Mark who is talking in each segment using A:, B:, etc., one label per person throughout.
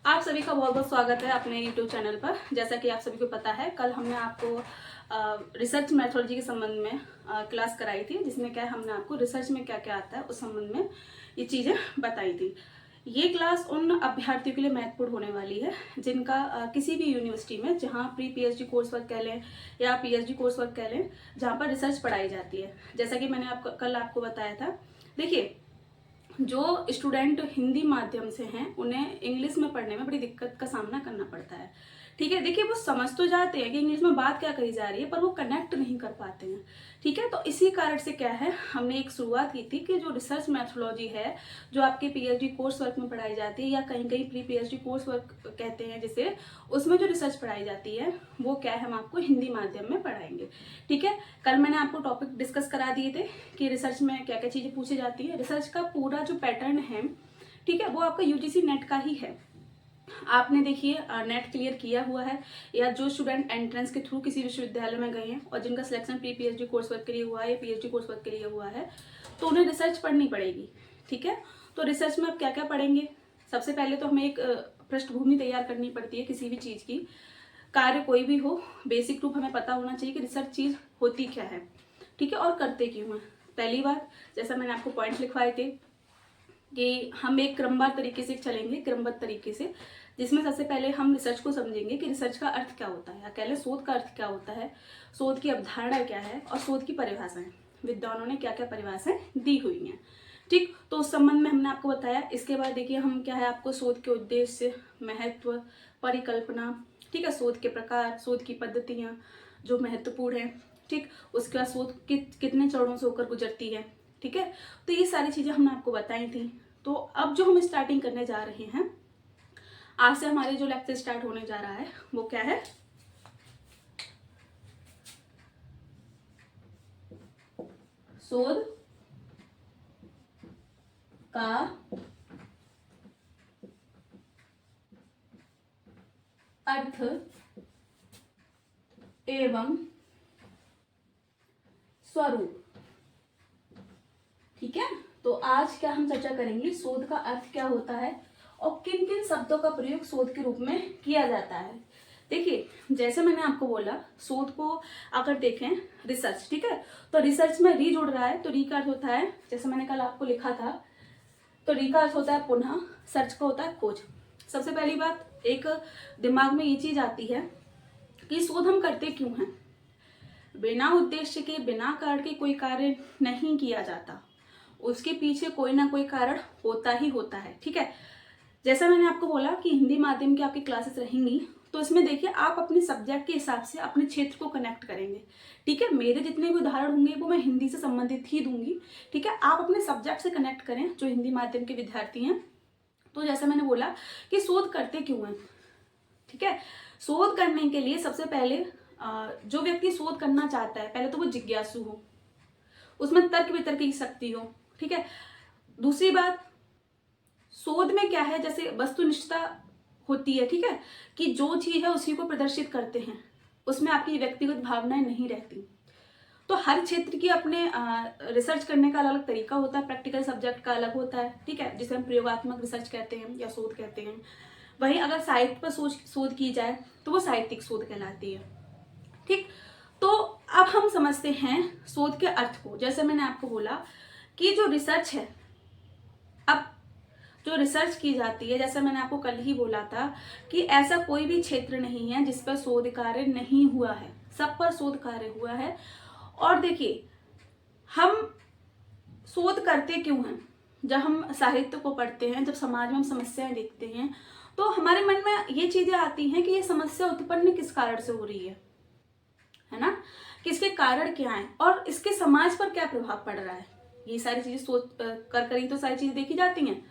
A: आप सभी का बहुत बहुत स्वागत है अपने YouTube चैनल पर। जैसा कि आप सभी को पता है, कल हमने आपको रिसर्च मेथोडोलॉजी के संबंध में क्लास कराई थी, जिसमें क्या हमने आपको रिसर्च में क्या क्या आता है उस संबंध में ये चीज़ें बताई थी। ये क्लास उन अभ्यर्थियों के लिए महत्वपूर्ण होने वाली है जिनका किसी भी यूनिवर्सिटी में, जहाँ प्री PhD कोर्स वर्क कह लें या PhD कोर्स वर्क कह लें, जहाँ पर रिसर्च पढ़ाई जाती है। जैसा कि मैंने कल आपको बताया था। देखिए, जो स्टूडेंट हिंदी माध्यम से हैं उन्हें इंग्लिश में पढ़ने में बड़ी दिक्कत का सामना करना पड़ता है। ठीक है, देखिए वो समझ तो जाते हैं कि इंग्लिश में बात क्या कही जा रही है, पर वो कनेक्ट नहीं कर पाते हैं। ठीक है, तो इसी कारण से क्या है, हमने एक शुरुआत की थी कि जो रिसर्च मैथोडोलॉजी है, जो आपके PhD कोर्स वर्क में पढ़ाई जाती है या कहीं कहीं प्री PhD कोर्स वर्क कहते हैं जिसे, उसमें जो रिसर्च पढ़ाई जाती है वो क्या है, हम आपको हिंदी माध्यम में पढ़ाएंगे। ठीक है, कल मैंने आपको टॉपिक डिस्कस करा दिए थे कि रिसर्च में क्या क्या चीज़ें पूछी जाती है। रिसर्च का पूरा जो पैटर्न है, ठीक है, वो आपका UGC नेट का ही है। आपने देखिए नेट क्लियर किया हुआ है, या जो स्टूडेंट एंट्रेंस के थ्रू किसी विश्वविद्यालय में गए हैं और जिनका selection pre PhD course work के लिए हुआ है या PhD कोर्स वर्क के लिए हुआ है, तो उन्हें रिसर्च पढ़नी पड़ेगी। ठीक है, तो रिसर्च में आप क्या क्या पढ़ेंगे? सबसे पहले तो हमें एक पृष्ठभूमि तैयार करनी पड़ती है किसी भी चीज़ की। कार्य कोई भी हो, बेसिक रूप हमें पता होना चाहिए कि रिसर्च चीज़ होती क्या है। ठीक है, और करते क्यों हैं। पहली बात, जैसा मैंने आपको पॉइंट लिखवाए थे कि हम एक क्रमबद्ध तरीके से चलेंगे, क्रमबद्ध तरीके से, जिसमें सबसे पहले हम रिसर्च को समझेंगे कि रिसर्च का अर्थ क्या होता है, या कह लें शोध का अर्थ क्या होता है, शोध की अवधारणा क्या है और शोध की परिभाषाएं, विद्वानों ने क्या क्या परिभाषाएं दी हुई हैं। ठीक, तो उस संबंध में हमने आपको बताया। इसके बाद देखिए हम क्या है, आपको शोध के उद्देश्य, महत्व, परिकल्पना, ठीक है, शोध के प्रकार, शोध की पद्धतियाँ जो महत्वपूर्ण है, ठीक, उसके बाद शोध कितने चरणों से होकर गुजरती है। ठीक है, तो ये सारी चीज़ें हमने आपको बताई थी। तो अब जो हम स्टार्टिंग करने जा रहे हैं, आज से हमारे जो लेक्चर स्टार्ट होने जा रहा है वो क्या है, शोध का अर्थ एवं स्वरूप। ठीक है, तो आज क्या हम चर्चा करेंगे, शोध का अर्थ क्या होता है और किन किन शब्दों का प्रयोग शोध के रूप में किया जाता है। देखिए, जैसे मैंने आपको बोला, शोध को अगर देखें रिसर्च, ठीक है, तो रिसर्च में री जुड़ रहा है, तो री का अर्थ होता है, जैसे मैंने कल आपको लिखा था, तो री का अर्थ होता है पुनः, सर्च का होता है खोज। सबसे पहली बात एक दिमाग में ये चीज आती है कि शोध हम करते क्यों हैं। बिना उद्देश्य के, बिना कारण के कोई कार्य नहीं किया जाता, उसके पीछे कोई ना कोई कारण होता ही होता है। ठीक है, जैसा मैंने आपको बोला कि हिंदी माध्यम की आपकी क्लासेस रहेंगी, तो इसमें देखिए आप अपने सब्जेक्ट के हिसाब से अपने क्षेत्र को कनेक्ट करेंगे। ठीक है, मेरे जितने भी उदाहरण होंगे वो मैं हिंदी से संबंधित ही दूंगी। ठीक है, आप अपने सब्जेक्ट से कनेक्ट करें जो हिंदी माध्यम के विद्यार्थी हैं। तो जैसा मैंने बोला कि शोध करते क्यों हैं। ठीक है, शोध करने के लिए सबसे पहले जो व्यक्ति शोध करना चाहता है, पहले तो वो जिज्ञासु हो, उसमें तर्क वितर्क की शक्ति हो। ठीक है, दूसरी बात, शोध में क्या है, जैसे वस्तुनिष्ठता होती है। ठीक है, कि जो चीज है उसी को प्रदर्शित करते हैं, उसमें आपकी व्यक्तिगत भावनाएं नहीं रहती। तो हर क्षेत्र की अपने रिसर्च करने का अलग अलग तरीका होता है, प्रैक्टिकल सब्जेक्ट का अलग होता है। ठीक है, जिसे हम प्रयोगात्मक रिसर्च कहते हैं या शोध कहते हैं। वहीं अगर साहित्य पर शोध की जाए तो वो साहित्यिक शोध कहलाती है। ठीक, तो अब हम समझते हैं शोध के अर्थ को। जैसे मैंने आपको बोला कि जो रिसर्च है, अब जो रिसर्च की जाती है, जैसा मैंने आपको कल ही बोला था कि ऐसा कोई भी क्षेत्र नहीं है जिस पर शोध कार्य नहीं हुआ है, सब पर शोध कार्य हुआ है। और देखिए, हम शोध करते क्यों हैं, जब हम साहित्य को पढ़ते हैं, जब समाज में हम समस्याएं देखते हैं, तो हमारे मन में ये चीजें आती हैं कि ये समस्या उत्पन्न किस कारण से हो रही है ना, कि इसके कारण क्या है और इसके समाज पर क्या प्रभाव पड़ रहा है। ये सारी चीजें सोच कर ही तो सारी चीजें देखी जाती हैं।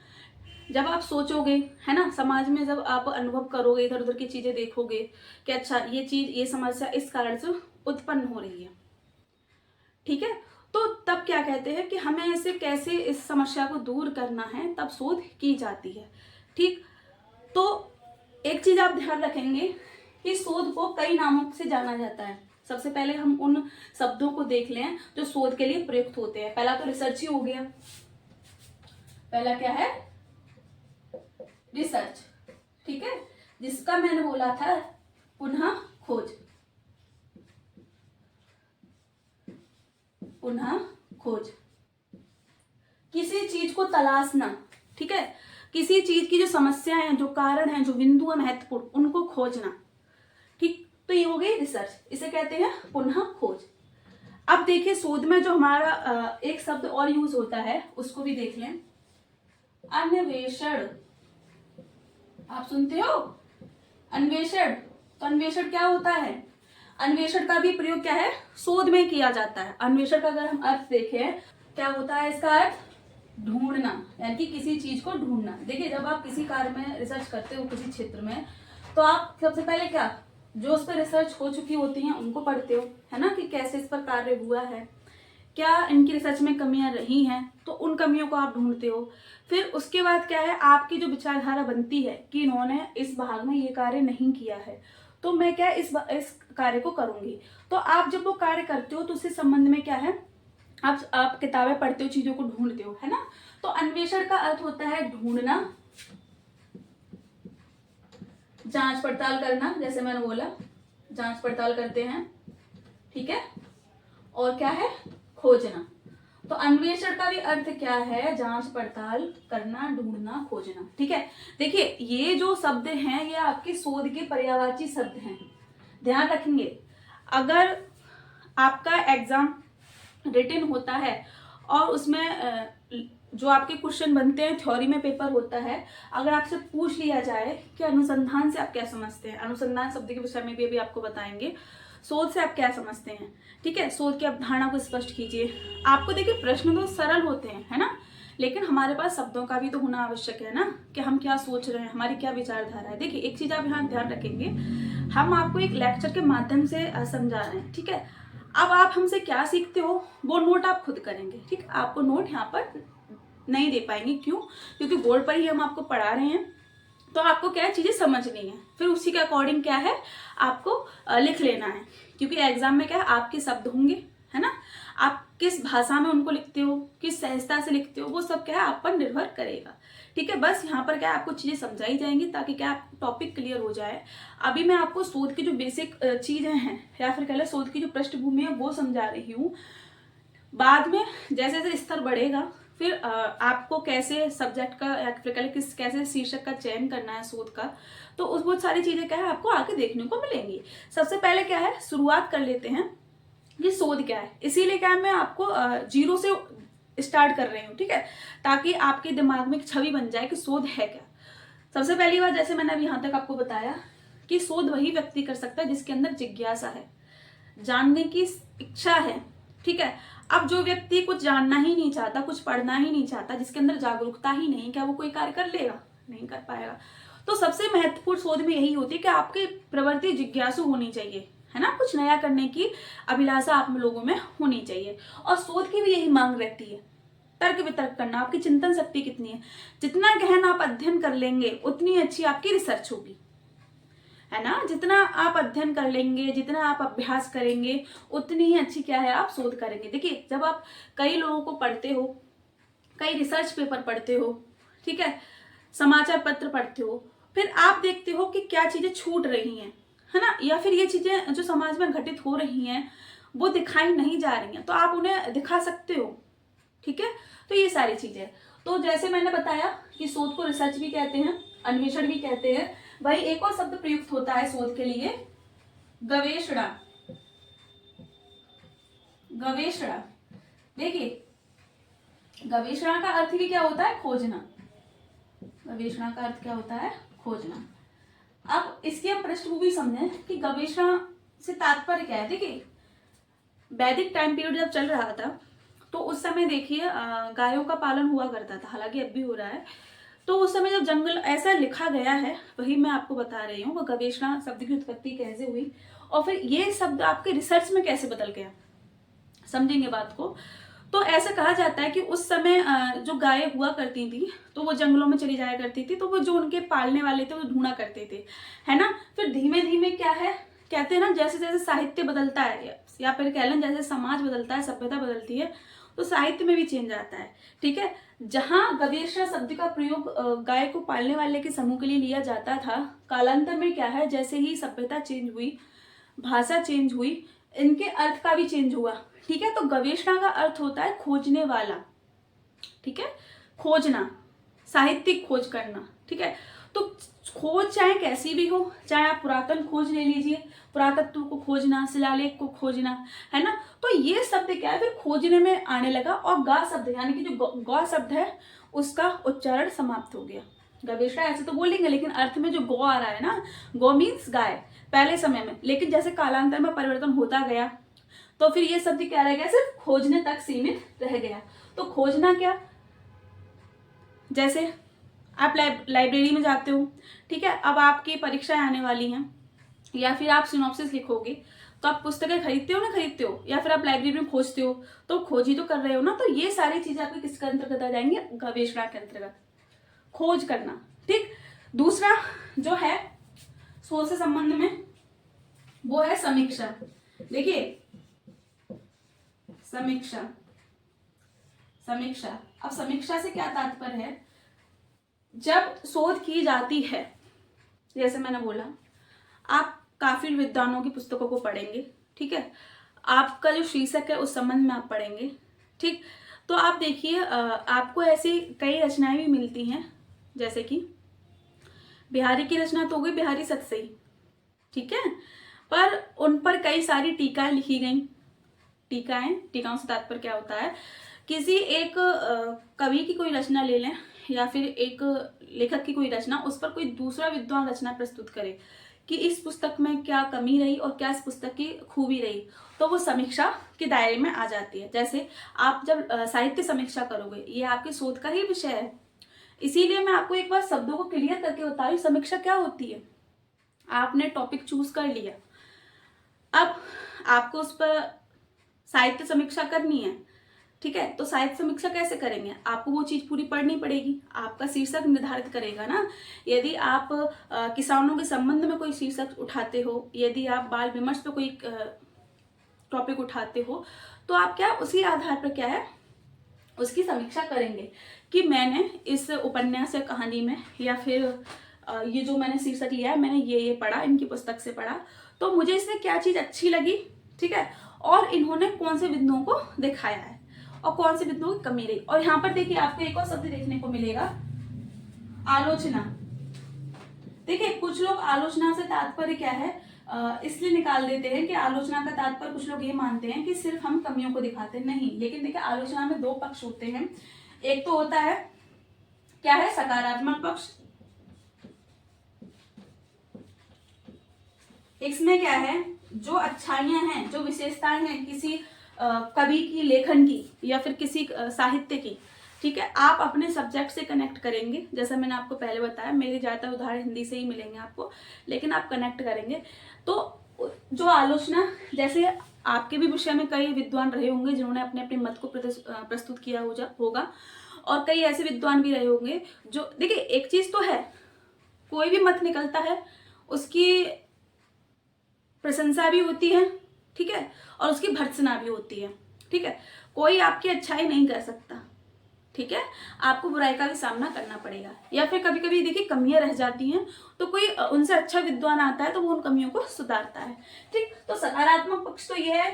A: जब आप सोचोगे, है ना, समाज में जब आप अनुभव करोगे, इधर उधर की चीजें देखोगे कि अच्छा ये चीज, ये समस्या इस कारण से उत्पन्न हो रही है। ठीक है, तो तब क्या कहते हैं कि हमें ऐसे कैसे इस समस्या को दूर करना है, तब शोध की जाती है। ठीक, तो एक चीज आप ध्यान रखेंगे कि शोध को कई नामों से जाना जाता है। सबसे पहले हम उन शब्दों को देख लें जो शोध के लिए प्रयुक्त होते हैं। पहला तो रिसर्च ही हो गया, पहला क्या है, रिसर्च। ठीक है, जिसका मैंने बोला था पुनः खोज, पुनः खोज, किसी चीज को तलाशना, ठीक है, किसी चीज की जो समस्या है, जो कारण है, जो बिंदु है महत्वपूर्ण, उनको खोजना, ठीक। तो ये हो गई रिसर्च, इसे कहते हैं पुनः खोज। अब देखिए शोध में जो हमारा एक शब्द और यूज होता है उसको भी देख लें, अन्वेषण। आप सुनते हो अन्वेषण, तो अन्वेषण क्या होता है? अन्वेषण का भी प्रयोग क्या है? शोध में किया जाता है। अन्वेषण का अगर हम अर्थ देखें, क्या होता है इसका अर्थ? ढूंढना, यानी कि किसी चीज को ढूंढना। देखिए जब आप किसी कार्य में रिसर्च करते हो किसी क्षेत्र में, तो आप सबसे पहले क्या, जो उस पर रिसर्च हो चुकी होती हैं उनको पढ़ते हो, है ना, कि कैसे इस पर कार्य हुआ है, क्या इनकी रिसर्च में कमियां रही हैं, तो उन कमियों को आप ढूंढते हो। फिर उसके बाद क्या है, आपकी जो विचारधारा बनती है कि इन्होंने इस भाग में ये कार्य नहीं किया है, तो मैं क्या इस कार्य को करूंगी। तो आप जब वो कार्य करते हो तो उससे संबंध में क्या है, आप किताबें पढ़ते हो, चीजों को ढूंढते हो, है ना। तो अन्वेषण का अर्थ होता है ढूंढना, जांच पड़ताल करना, जैसे मैंने बोला जांच पड़ताल करते हैं, ठीक है। और क्या है? खोजना। तो अन्वेषण का भी अर्थ क्या है? जांच पड़ताल करना, ढूंढना, खोजना, ठीक है। देखिए ये जो शब्द हैं ये आपके शोध के पर्यायवाची शब्द हैं, ध्यान रखेंगे। अगर आपका एग्जाम रिटन होता है और उसमें जो आपके क्वेश्चन बनते हैं, थ्योरी में पेपर होता है, अगर आपसे पूछ लिया जाए कि अनुसंधान से आप क्या समझते हैं, अनुसंधान शब्द के विषय में भी अभी आपको बताएंगे, शोध से आप क्या समझते हैं, ठीक है, शोध की अवधारणा को स्पष्ट कीजिए। आपको देखिए प्रश्न तो सरल होते हैं, है ना, लेकिन हमारे पास शब्दों का भी तो होना आवश्यक है ना, कि हम क्या सोच रहे हैं, हमारी क्या विचारधारा है। देखिए एक चीज आप यहाँ ध्यान रखेंगे, हम आपको एक लेक्चर के माध्यम से समझा रहे हैं, ठीक है। अब आप हमसे क्या सीखते हो वो नोट आप खुद करेंगे, ठीक। आपको नोट यहाँ पर नहीं दे पाएंगे, क्यों? क्योंकि बोर्ड पर ही हम आपको पढ़ा रहे हैं, तो आपको क्या है, चीजें समझनी है, फिर उसी के अकॉर्डिंग क्या है आपको लिख लेना है। क्योंकि एग्जाम में क्या है, आपके शब्द होंगे, है ना, आप किस भाषा में उनको लिखते हो, किस सहजता से लिखते हो, वो सब क्या है आप पर निर्भर करेगा, ठीक है। बस यहाँ पर क्या है आपको चीजें समझाई जाएंगी ताकि क्या आपको टॉपिक क्लियर हो जाए। अभी मैं आपको शोध की जो बेसिक चीजें हैं, या फिर कह लें शोध की जो पृष्ठभूमि है वो समझा रही हूँ। बाद में जैसे जैसे स्तर बढ़ेगा, फिर आपको कैसे सब्जेक्ट का या फिर कह लें किस कैसे शीर्षक का चयन करना है शोध का, तो उस बहुत सारी चीजें क्या है आपको आगे देखने को मिलेंगी। सबसे पहले क्या है, शुरुआत कर लेते हैं ये शोध क्या है। इसीलिए क्या है मैं आपको जीरो से स्टार्ट कर रही हूँ, ठीक है, ताकि आपके दिमाग में एक छवि बन जाए कि शोध है क्या। सबसे पहली बात, जैसे मैंने अभी यहाँ तक आपको बताया कि शोध वही व्यक्ति कर सकता है जिसके अंदर जिज्ञासा है, जानने की इच्छा है, ठीक है। अब जो व्यक्ति कुछ जानना ही नहीं चाहता, कुछ पढ़ना ही नहीं चाहता, जिसके अंदर जागरूकता ही नहीं, क्या वो कोई कार्य कर लेगा? नहीं कर पाएगा। तो सबसे महत्वपूर्ण शोध में यही होती है कि आपकी प्रवृत्ति जिज्ञासु होनी चाहिए, है ना, कुछ नया करने की अभिलाषा आप लोगों में होनी चाहिए। और शोध की भी यही मांग रहती है, तर्क वितर्क करना। आपकी चिंतन शक्ति कितनी है, जितना गहन आप अध्ययन कर लेंगे उतनी अच्छी आपकी रिसर्च होगी, है ना। जितना आप अध्ययन कर लेंगे, जितना आप अभ्यास करेंगे, उतनी ही अच्छी क्या है आप शोध करेंगे। देखिए जब आप कई लोगों को पढ़ते हो, कई रिसर्च पेपर पढ़ते हो, ठीक है, समाचार पत्र पढ़ते हो, फिर आप देखते हो कि क्या चीजें छूट रही हैं, है ना, या फिर ये चीजें जो समाज में घटित हो रही हैं वो दिखाई नहीं जा रही हैं, तो आप उन्हें दिखा सकते हो, ठीक है। तो ये सारी चीजें, तो जैसे मैंने बताया कि शोध को रिसर्च भी कहते हैं, अन्वेषण भी कहते हैं। भाई एक और शब्द प्रयुक्त होता है शोध के लिए, गवेषणा। गवेषणा, देखिए गवेषणा का अर्थ भी क्या होता है? खोजना। गवेषणा का अर्थ क्या होता है? खोजना। अब इसकी हम पृष्ठभूमि समझें कि गवेषणा से तात्पर्य क्या है। देखिए वैदिक टाइम पीरियड जब चल रहा था तो उस समय देखिए गायों का पालन हुआ करता था, हालांकि अब भी हो रहा है। तो उस समय जब जंगल, ऐसा लिखा गया है, वही मैं आपको बता रही हूँ, वो गवेषणा शब्द की उत्पत्ति कैसे हुई और फिर ये शब्द आपके रिसर्च में कैसे बदल गया, समझेंगे बात को। तो ऐसा कहा जाता है कि उस समय जो गायें हुआ करती थी तो वो जंगलों में चली जाया करती थी, तो वो जो उनके पालने वाले थे वो ढूंढा करते थे, है ना। फिर धीमे धीमे क्या है, कहते हैं ना, जैसे जैसे साहित्य बदलता है या फिर कह लें जैसे समाज बदलता है, सभ्यता बदलती है, तो साहित्य में भी चेंज आता है। ठीक है, जहां गवेषणा शब्द का प्रयोग गाय को पालने वाले के समूह के लिए लिया जाता था, कालांतर में क्या है, जैसे ही सभ्यता चेंज हुई, भाषा चेंज हुई, इनके अर्थ का भी चेंज हुआ। ठीक है, तो गवेषणा का अर्थ होता है खोजने वाला। ठीक है, खोजना, साहित्यिक खोज करना। ठीक है, तो खोज चाहे कैसी भी हो, चाहे आप पुरातन खोज ले लीजिए, पुरातत्व को खोजना, शिलालेख को खोजना, है ना, तो ये शब्द क्या है, फिर खोजने में आने लगा। और गा शब्द यानी कि जो गौ शब्द है उसका उच्चारण समाप्त हो गया। गवेषणा ऐसे तो बोलेंगे, लेकिन अर्थ में जो गौ आ रहा है ना, गौ मीन्स गाय पहले समय में, लेकिन जैसे कालांतर में परिवर्तन होता गया तो फिर ये शब्द क्या रह गया, सिर्फ खोजने तक सीमित रह गया। तो खोजना क्या, जैसे आप लाइब्रेरी में जाते हो, ठीक है, अब आपकी परीक्षाएं आने वाली हैं, या फिर आप सिनॉप्सिस लिखोगे, तो आप पुस्तकें खरीदते हो ना, खरीदते हो, या फिर आप लाइब्रेरी में खोजते हो, तो खोज ही तो कर रहे हो ना। तो ये सारी चीजें आपके किसके अंतर्गत आ जाएंगे, गवेषणा के अंतर्गत, खोज करना। ठीक, दूसरा जो है शोध से संबंध में, वो है समीक्षा। देखिए, समीक्षा, समीक्षा, अब समीक्षा से क्या तात्पर्य है, जब शोध की जाती है, जैसे मैंने बोला, आप काफी विद्वानों की पुस्तकों को पढ़ेंगे। ठीक है, आपका जो शीर्षक है उस संबंध में आप पढ़ेंगे। ठीक, तो आप देखिए, आपको ऐसी कई रचनाएं भी मिलती हैं, जैसे कि बिहारी की रचना तो हो गई बिहारी सतसई, ठीक है, पर उन पर कई सारी टीकाएं लिखी गई। टीकाओं से तात्पर्य क्या होता है, किसी एक कवि की कोई रचना ले लें, या फिर एक लेखक की कोई रचना, उस पर कोई दूसरा विद्वान रचना प्रस्तुत करे कि इस पुस्तक में क्या कमी रही और क्या इस पुस्तक की खूबी रही, तो वो समीक्षा के दायरे में आ जाती है। जैसे आप जब साहित्य समीक्षा करोगे, ये आपके शोध का ही विषय है, इसीलिए मैं आपको एक बार शब्दों को क्लियर करके बता रही हूँ समीक्षा क्या होती है। आपने टॉपिक चूज कर लिया, अब आपको उस पर साहित्य समीक्षा करनी है। ठीक है, तो साहित्य समीक्षा कैसे करेंगे, आपको वो चीज पूरी पढ़नी पड़ेगी, आपका शीर्षक निर्धारित करेगा ना। यदि आप किसानों के संबंध में कोई शीर्षक उठाते हो, यदि आप बाल विमर्श पे कोई टॉपिक उठाते हो, तो आप क्या उसी आधार पर क्या है उसकी समीक्षा करेंगे कि मैंने इस उपन्यास या कहानी में, या फिर ये जो मैंने शीर्षक लिया है, मैंने ये पढ़ा, इनकी पुस्तक से पढ़ा, तो मुझे इसमें क्या चीज अच्छी लगी। ठीक है, और इन्होंने कौन से बिंदुओं को दिखाया है और कौन से बिंदुओं की कमी रही। और यहाँ पर देखिए आपको एक और शब्द देखने को मिलेगा, आलोचना। देखिए, कुछ लोग आलोचना से तात्पर्य क्या है इसलिए निकाल देते हैं कि आलोचना का तात्पर्य, कुछ लोग ये मानते हैं कि सिर्फ हम कमियों को दिखाते हैं, नहीं। लेकिन देखिए, आलोचना में दो पक्ष होते हैं, एक तो होता है क्या है, सकारात्मक पक्ष। इसमें क्या है, जो अच्छाइयां हैं, जो विशेषताएं हैं किसी कवि की लेखन की या फिर किसी साहित्य की, ठीक है, आप अपने सब्जेक्ट से कनेक्ट करेंगे। जैसा मैंने आपको पहले बताया, मेरे ज्यादातर उदाहरण हिंदी से ही मिलेंगे आपको, लेकिन आप कनेक्ट करेंगे। तो जो आलोचना, जैसे आपके भी विषय में कई विद्वान रहे होंगे जिन्होंने अपने अपने मत को प्रस्तुत किया होगा, और कई ऐसे विद्वान भी रहे होंगे जो, देखिए एक चीज तो है, कोई भी मत निकलता है उसकी प्रशंसा भी होती है, ठीक है, और उसकी भर्त्सना भी होती है। ठीक है, कोई आपकी अच्छाई नहीं कर सकता, ठीक है, आपको बुराई का भी सामना करना पड़ेगा। या फिर कभी कभी देखिए कमियां रह जाती हैं, तो कोई उनसे अच्छा विद्वान आता है तो वो उन कमियों को सुधारता है। ठीक, तो सकारात्मक पक्ष तो ये है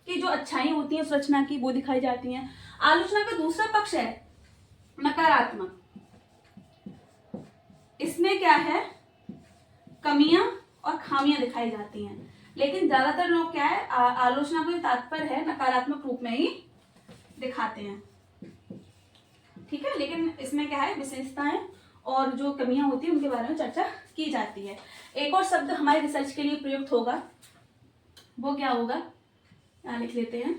A: कि जो अच्छाई होती है उस रचना की, वो दिखाई जाती हैं। आलोचना का दूसरा पक्ष है नकारात्मक। इसमें क्या है, कमियां और खामियां दिखाई जाती हैं। लेकिन ज्यादातर लोग क्या है, आलोचना को तात्पर्य है नकारात्मक रूप में ही दिखाते हैं। ठीक है, लेकिन इसमें क्या है, विशेषताएं और जो कमियां होती है उनके बारे में चर्चा की जाती है। एक और शब्द हमारे रिसर्च के लिए प्रयुक्त होगा, वो क्या होगा, यहां लिख लेते हैं,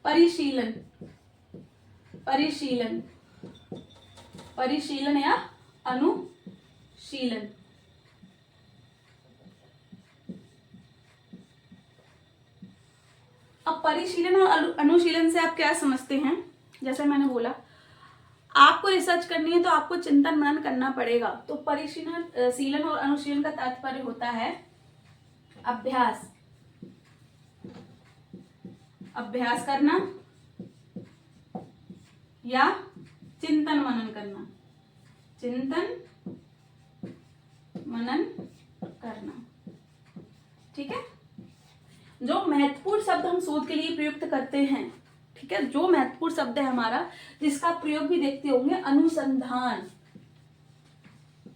A: परिशीलन। परिशीलन, परिशीलन या अनुशीलन। अब परिशीलन और अनुशीलन से आप क्या समझते हैं, जैसे मैंने बोला आपको रिसर्च करनी है तो आपको चिंतन मनन करना पड़ेगा। तो परिशीलन और अनुशीलन का तात्पर्य होता है अभ्यास, अभ्यास करना, या चिंतन मनन करना, चिंतन मनन करना। ठीक है, जो महत्वपूर्ण शब्द हम शोध के लिए प्रयुक्त करते हैं, ठीक है, जो महत्वपूर्ण शब्द है हमारा जिसका प्रयोग भी देखते होंगे, अनुसंधान।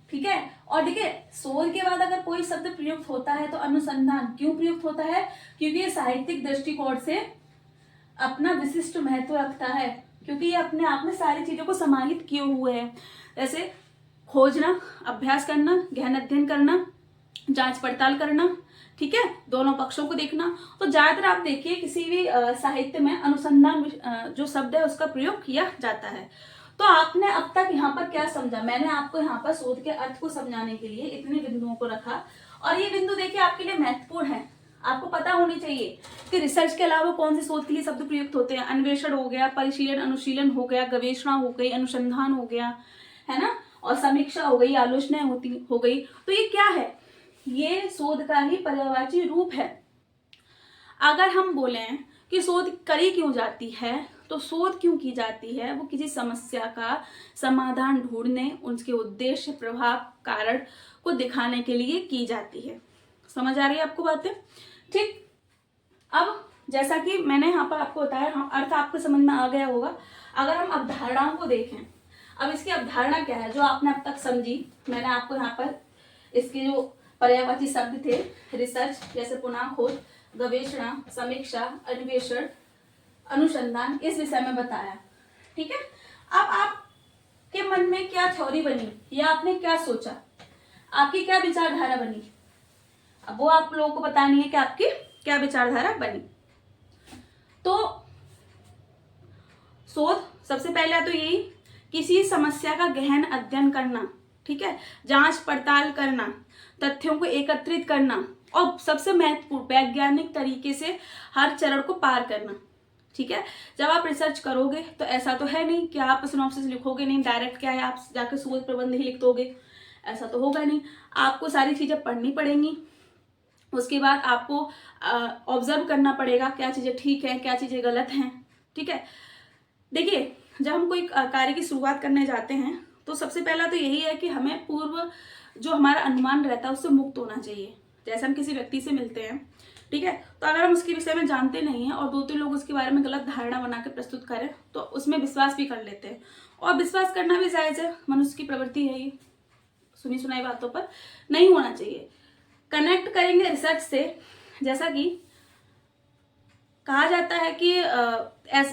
A: ठीक है, और देखिए शोध के बाद अगर कोई शब्द प्रयुक्त होता है तो अनुसंधान क्यों प्रयुक्त होता है, क्योंकि ये साहित्यिक दृष्टिकोण से अपना विशिष्ट महत्व रखता है, क्योंकि ये अपने आप में सारी चीजों को समाहित किए हुए है। जैसे खोजना, अभ्यास करना, गहन अध्ययन करना, जांच पड़ताल करना, ठीक है, दोनों पक्षों को देखना। तो ज्यादातर आप देखिए किसी भी साहित्य में अनुसंधान जो शब्द है उसका प्रयोग किया जाता है। तो आपने अब तक यहाँ पर क्या समझा, मैंने आपको यहाँ पर शोध के अर्थ को समझाने के लिए इतने बिंदुओं को रखा, और ये बिंदु देखिए आपके लिए महत्वपूर्ण है। आपको पता होनी चाहिए कि रिसर्च के अलावा कौन से शोध के लिए शब्द प्रयुक्त होते हैं। अन्वेषण हो गया, परिशीलन अनुशीलन हो गया, गवेषणा हो गई, अनुसंधान हो गया, है ना, और समीक्षा हो गई, आलोचना हो गई। तो ये क्या है, ये शोध का ही पर्यायवाची रूप है। अगर हम बोलें कि शोध करी क्यों जाती है, तो शोध क्यों की जाती है, वो किसी समस्या का समाधान ढूंढने, उसके उद्देश्य, प्रभाव, कारण को दिखाने के लिए की जाती है। समझ आ रही है आपको बातें? ठीक, अब जैसा कि मैंने यहाँ पर आपको बताया, हाँ, अर्थ आपको समझ में आ गया होगा। अगर हम अवधारणाओं को देखें, अब इसकी अवधारणा क्या है जो आपने अब तक समझी, मैंने आपको यहाँ पर इसके जो पर्यायवाची शब्द थे, रिसर्च जैसे पुनः खोज, गवेषणा, समीक्षा, अन्वेषण, अनुसंधान, इस विषय में बताया। ठीक है, अब आपके मन में क्या थ्योरी बनी या आपने क्या सोचा, आपकी क्या विचारधारा बनी, अब वो आप लोगों को बतानी है कि आपकी क्या विचारधारा बनी। तो शोध सबसे पहले तो यही, किसी समस्या का गहन अध्ययन करना, ठीक है, जांच पड़ताल करना, तथ्यों को एकत्रित करना, और सबसे महत्वपूर्ण वैज्ञानिक तरीके से हर चरण को पार करना। ठीक है, जब आप रिसर्च करोगे तो ऐसा तो है नहीं कि आप सिनॉप्सिस लिखोगे नहीं डायरेक्ट, क्या है आप जाकर शोध प्रबंध ही लिख दोगे, ऐसा तो होगा नहीं। आपको सारी चीजें पढ़नी पड़ेंगी, उसके बाद आपको ऑब्जर्व करना पड़ेगा क्या चीजें ठीक है, क्या चीजें गलत हैं। ठीक है, देखिए जब हम कोई कार्य की शुरुआत करने जाते हैं तो सबसे पहला तो यही है कि हमें पूर्व जो हमारा अनुमान रहता है उससे मुक्त होना चाहिए। जैसे हम किसी व्यक्ति से मिलते हैं, ठीक है, तो अगर हम उसके विषय में जानते नहीं हैं और दो तीन लोग उसके बारे में गलत धारणा बना के प्रस्तुत करें तो उसमें विश्वास भी कर लेते हैं, और विश्वास करना भी जायज है, मनुष्य की प्रवृत्ति है ये, सुनी सुनाई बातों पर नहीं होना चाहिए। कनेक्ट करेंगे रिसर्च से, जैसा कि कहा जाता है कि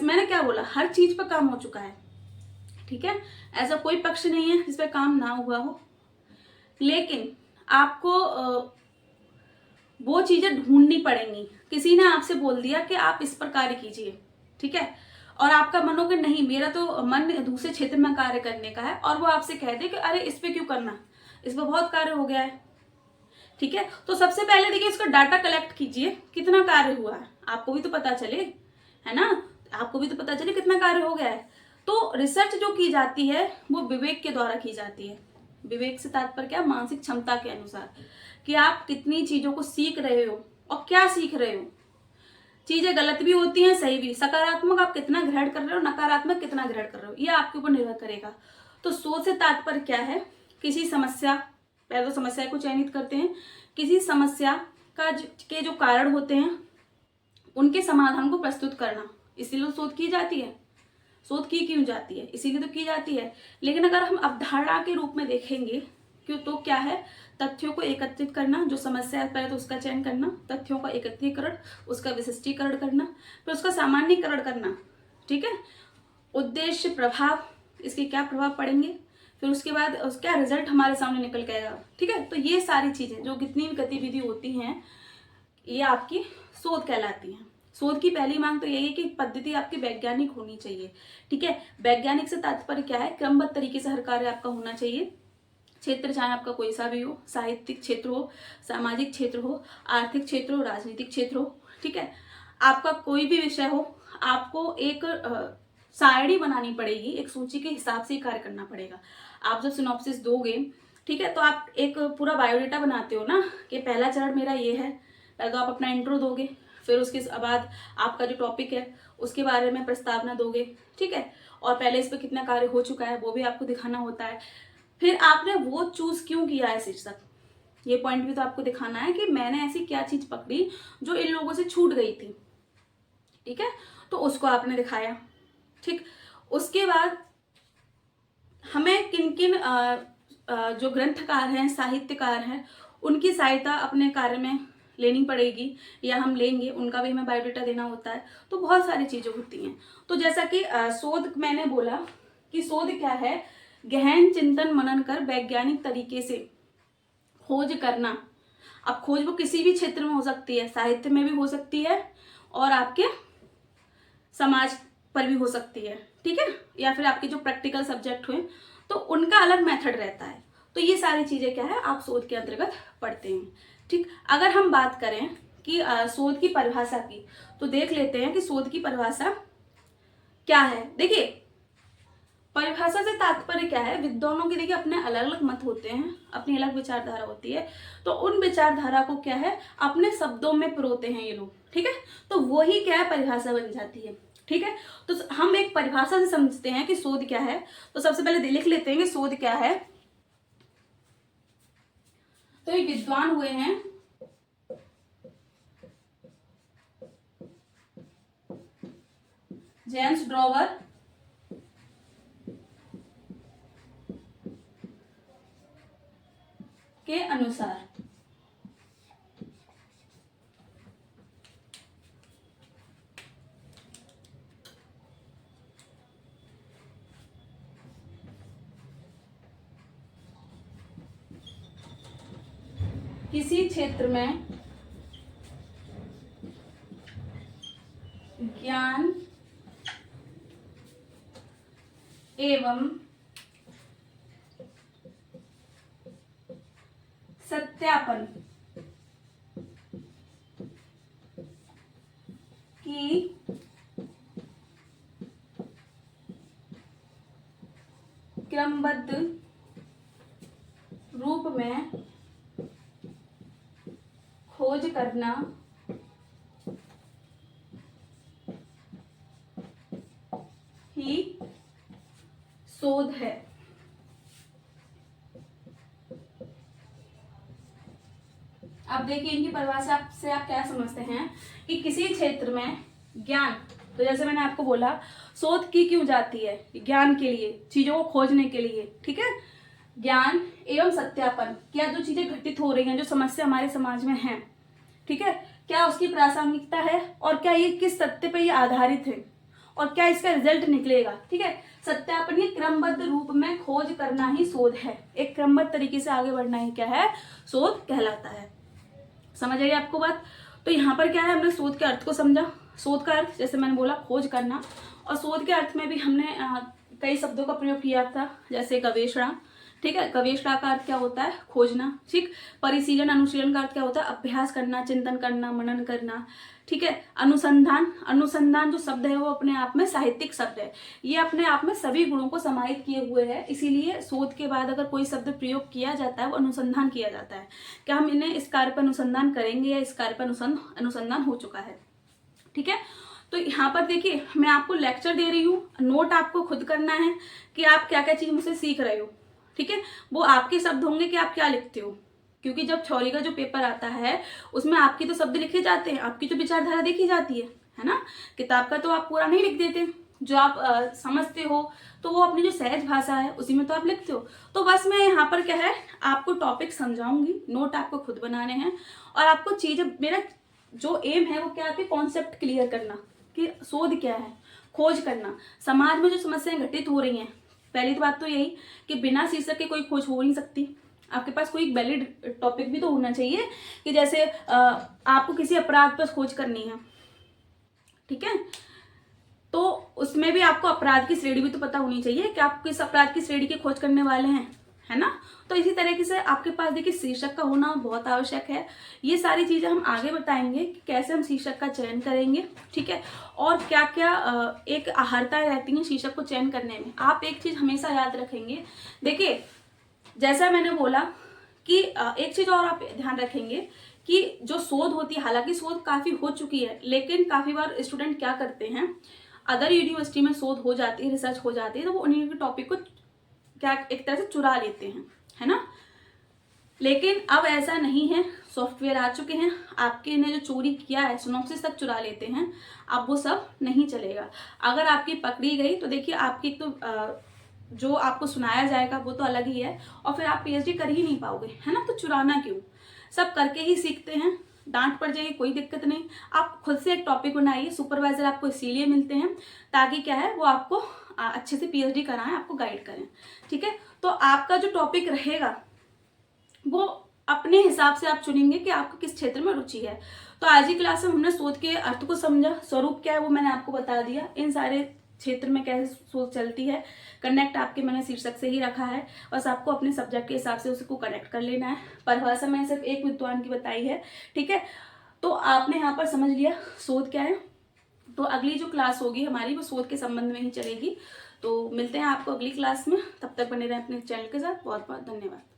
A: मैंने क्या बोला, हर चीज पर काम हो चुका है। ठीक है, ऐसा कोई पक्ष नहीं है जिस पर काम ना हुआ हो, लेकिन आपको वो चीजें ढूंढनी पड़ेंगी। किसी ने आपसे बोल दिया कि आप इस पर कार्य कीजिए, ठीक है, और आपका मन हो कि नहीं मेरा तो मन दूसरे क्षेत्र में कार्य करने का है, और वो आपसे कह दे कि अरे इस पे क्यों करना, इस पर बहुत कार्य हो गया है। ठीक है, तो सबसे पहले देखिए इसका डाटा कलेक्ट कीजिए, कितना कार्य हुआ है, आपको भी तो पता चले, है ना, आपको भी तो पता चले कितना कार्य हो गया है। तो रिसर्च जो की जाती है वो विवेक के द्वारा की जाती है। विवेक से तात्पर्य क्या, मानसिक क्षमता के अनुसार कि आप कितनी चीजों को सीख रहे हो और क्या सीख रहे हो। चीजें गलत भी होती हैं, सही भी, सकारात्मक आप कितना ग्रहण कर रहे हो, नकारात्मक कितना ग्रहण कर रहे हो, ये आपके ऊपर निर्भर करेगा। तो सोच से तात्पर्य क्या है, किसी समस्या, पहले तो समस्या को चयनित करते हैं, किसी समस्या के जो कारण होते हैं उनके समाधान को प्रस्तुत करना, इसीलिए शोध की जाती है। शोध की क्यों जाती है, इसीलिए तो की जाती है। लेकिन अगर हम अवधारणा के रूप में देखेंगे क्यों, तो क्या है, तथ्यों को एकत्रित करना, जो समस्या है पहले तो उसका चयन करना, तथ्यों का एकत्रीकरण, उसका विशिष्टीकरण करना, फिर उसका सामान्यीकरण करना। ठीक है, उद्देश्य, प्रभाव, इसके क्या प्रभाव पड़ेंगे, फिर उसके बाद क्या रिजल्ट हमारे सामने निकल के आएगा। ठीक है, तो ये सारी चीजें जो कितनी भी गतिविधि होती हैं ये आपकी शोध कहलाती है। शोध की पहली मांग तो यही है कि पद्धति आपकी वैज्ञानिक होनी चाहिए। ठीक है, वैज्ञानिक से तात्पर्य क्या है, क्रमबद्ध तरीके से हर कार्य आपका होना चाहिए। क्षेत्र चाहे आपका कोई सा भी हो, साहित्यिक क्षेत्र हो, सामाजिक क्षेत्र हो, आर्थिक क्षेत्र हो, राजनीतिक क्षेत्र हो, ठीक है, आपका कोई भी विषय हो, आपको एक सारणी बनानी पड़ेगी, एक सूची के हिसाब से कार्य करना पड़ेगा। आप जब सिनॉप्सिस दोगे, ठीक है, तो आप एक पूरा बायोडेटा बनाते हो ना कि पहला चरण मेरा ये है, पहले तो आप अपना इंट्रो दोगे, फिर उसके बाद आपका जो टॉपिक है उसके बारे में प्रस्तावना दोगे, ठीक है, और पहले इस पर कितना कार्य हो चुका है वो भी आपको दिखाना होता है। फिर आपने वो चूज क्यों किया है शीर्षक, ये पॉइंट भी तो आपको दिखाना है कि मैंने ऐसी क्या चीज पकड़ी जो इन लोगों से छूट गई थी, ठीक है, तो उसको आपने दिखाया। ठीक, उसके बाद हमें किन किन जो ग्रंथकार हैं, साहित्यकार हैं, उनकी सहायता अपने कार्य में लेनी पड़ेगी या हम लेंगे, उनका भी हमें बायोडाटा देना होता है। तो बहुत सारी चीजें होती हैं। तो जैसा कि शोध मैंने बोला कि शोध क्या है, गहन चिंतन मनन कर वैज्ञानिक तरीके से खोज करना। अब खोज वो किसी भी क्षेत्र में हो सकती है, साहित्य में भी हो सकती है और आपके समाज पर भी हो सकती है, ठीक है, या फिर आपके जो प्रैक्टिकल सब्जेक्ट हुए तो उनका अलग मेथड रहता है। तो ये सारी चीजें क्या है आप शोध के अंतर्गत पढ़ते हैं। ठीक, अगर हम बात करें कि शोध की परिभाषा की, तो देख लेते हैं कि शोध की परिभाषा क्या है। देखिए, परिभाषा से तात्पर्य क्या है, विद्वानों के देखिए अपने अलग अलग मत होते हैं, अपनी अलग विचारधारा होती है, तो उन विचारधारा को क्या है अपने शब्दों में पिरोते हैं ये लोग, ठीक है, तो वही क्या है परिभाषा बन जाती है। ठीक है, तो हम एक परिभाषा से समझते हैं कि शोध क्या है। तो सबसे पहले लिख लेते हैं कि शोध क्या है। तो ये विद्वान हुए हैं जेम्स ड्रॉवर, के अनुसार किसी क्षेत्र में ज्ञान एवं सत्यापन की क्रमबद्ध रूप में खोज करना ही शोध है। अब देखिए इनकी परिभाषा से आप क्या समझते हैं कि किसी क्षेत्र में ज्ञान, तो जैसे मैंने आपको बोला शोध की क्यों जाती है, ज्ञान के लिए, चीजों को खोजने के लिए, ठीक है, ज्ञान एवं सत्यापन, क्या जो चीजें घटित हो रही हैं, जो समस्या हमारे समाज में है, ठीक है, क्या उसकी प्रासंगिकता है और क्या ये किस सत्य पर ये आधारित है और क्या इसका रिजल्ट निकलेगा, ठीक है, सत्यापन ये क्रमबद्ध रूप में खोज करना ही शोध है। एक क्रमबद्ध तरीके से आगे बढ़ना ही क्या है, शोध कहलाता है। समझ आई आपको बात। तो यहाँ पर क्या है, हमने शोध के अर्थ को समझा। शोध का अर्थ जैसे मैंने बोला खोज करना, और शोध के अर्थ में भी हमने कई शब्दों का प्रयोग किया था, जैसे गवेषणा, ठीक है, गवेषणा का अर्थ क्या होता है, खोजना, ठीक, परिशीलन अनुशीलन का अर्थ क्या होता है, अभ्यास करना, चिंतन करना, मनन करना, ठीक है, अनुसंधान, अनुसंधान जो शब्द है वो अपने आप में साहित्यिक शब्द है, ये अपने आप में सभी गुणों को समाहित किए हुए है, इसीलिए शोध के बाद अगर कोई शब्द प्रयोग किया जाता है वो अनुसंधान किया जाता है, क्या हम इन्हें इस कार्य पर अनुसंधान करेंगे या इस कार्य पर अनुसंधान हो चुका है, ठीक है। तो यहाँ पर देखिए मैं आपको लेक्चर दे रही हूँ, नोट आपको खुद करना है कि आप क्या क्या चीज मुझसे सीख रहे हो, ठीक है, वो आपके शब्द होंगे कि आप क्या लिखते हो, क्योंकि जब थ्योरी का जो पेपर आता है उसमें आपकी तो शब्द लिखे जाते हैं, आपकी तो विचारधारा देखी जाती है ना, किताब का तो आप पूरा नहीं लिख देते, जो आप समझते हो तो वो अपनी जो सहज भाषा है उसी में तो आप लिखते हो। तो बस मैं यहाँ पर क्या है आपको टॉपिक समझाऊंगी, नोट आपको खुद बनाने हैं और आपको चीजें, मेरा जो एम है वो क्या है, कॉन्सेप्ट क्लियर करना कि शोध क्या है, खोज करना, समाज में जो समस्याएं घटित हो रही हैं। पहली बात तो यही कि बिना शीर्षक के कोई खोज हो नहीं सकती, आपके पास कोई वैलिड टॉपिक भी तो होना चाहिए, कि जैसे आपको किसी अपराध पर खोज करनी है, ठीक है, तो उसमें भी आपको अपराध की श्रेणी भी तो पता होनी चाहिए कि आप किस अपराध की श्रेणी की खोज करने वाले हैं, है ना। तो इसी तरीके से आपके पास देखिए शीर्षक का होना बहुत आवश्यक है। ये सारी चीजें हम आगे बताएंगे कि कैसे हम शीर्षक का चयन करेंगे, ठीक है, और क्या क्या एक अहर्ताएं रहती हैं शीर्षक को चयन करने में। आप एक चीज हमेशा याद रखेंगे, देखिए जैसा मैंने बोला कि एक चीज और आप ध्यान रखेंगे कि जो शोध होती है, हालांकि शोध काफ़ी हो चुकी है, लेकिन काफ़ी बार स्टूडेंट क्या करते हैं, अदर यूनिवर्सिटी में शोध हो जाती है, रिसर्च हो जाती है, तो वो उन्हीं के टॉपिक को क्या एक तरह से चुरा लेते हैं, है ना। लेकिन अब ऐसा नहीं है, सॉफ्टवेयर आ चुके हैं, आपके ने जो चोरी किया है सिनॉप्सिस तक चुरा लेते हैं, अब वो सब नहीं चलेगा। अगर आपकी पकड़ी गई तो देखिए आपकी तो जो आपको सुनाया जाएगा वो तो अलग ही है, और फिर आप पीएचडी कर ही नहीं पाओगे, है ना। तो चुराना क्यों, सब करके ही सीखते हैं। डांट पड़ जाएगी कोई दिक्कत नहीं, आप खुद से एक टॉपिक बनाइए। सुपरवाइजर आपको इसीलिए मिलते हैं ताकि क्या है, वो आपको अच्छे से पीएचडी कराएं, आपको गाइड करें, ठीक है। तो आपका जो टॉपिक रहेगा वो अपने हिसाब से आप चुनेंगे कि आपको किस क्षेत्र में रुचि है। तो आज की क्लास में हमने शोध के अर्थ को समझा, स्वरूप क्या है वो मैंने आपको बता दिया, इन सारे क्षेत्र में कैसे शोध चलती है, कनेक्ट आपके मैंने शीर्षक से ही रखा है, बस आपको अपने सब्जेक्ट के हिसाब से उसको कनेक्ट कर लेना है। परिभाषा मैंने सिर्फ एक विद्वान की बताई है, ठीक है। तो आपने यहाँ पर समझ लिया शोध क्या है। तो अगली जो क्लास होगी हमारी वो शोध के संबंध में ही चलेगी। तो मिलते हैं आपको अगली क्लास में, तब तक बने रहें अपने चैनल के साथ। बहुत बहुत धन्यवाद।